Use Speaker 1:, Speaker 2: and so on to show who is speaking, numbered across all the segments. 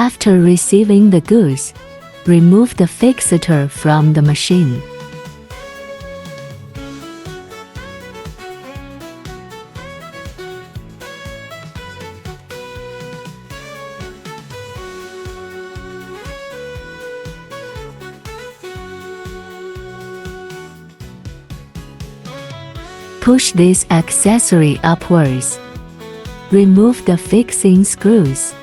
Speaker 1: After receiving the goods, remove the fixator from the machine. Push this accessory upwards. Remove the fixing screws.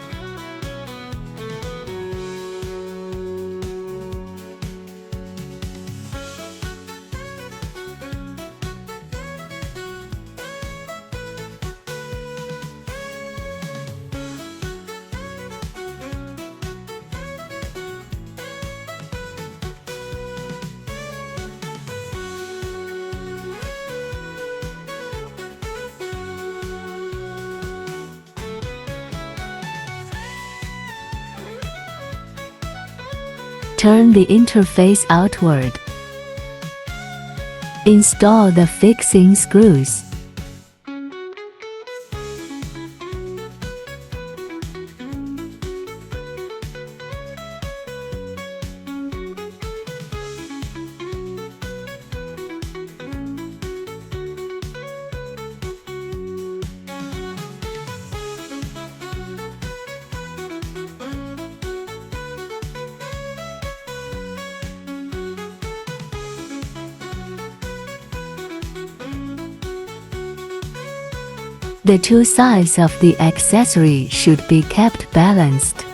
Speaker 1: Turn the interface outward. Install the fixing screws. The two sides of the accessory should be kept balanced.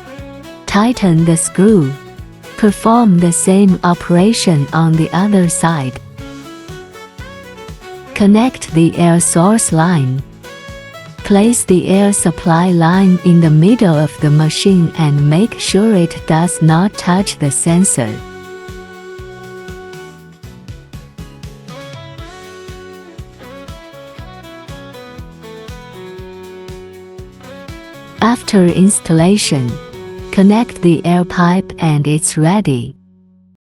Speaker 1: Tighten the screw. Perform the same operation on the other side. Connect the air source line. Place the air supply line in the middle of the machine and make sure it does not touch the sensor. After installation, connect the air pipe and it's ready.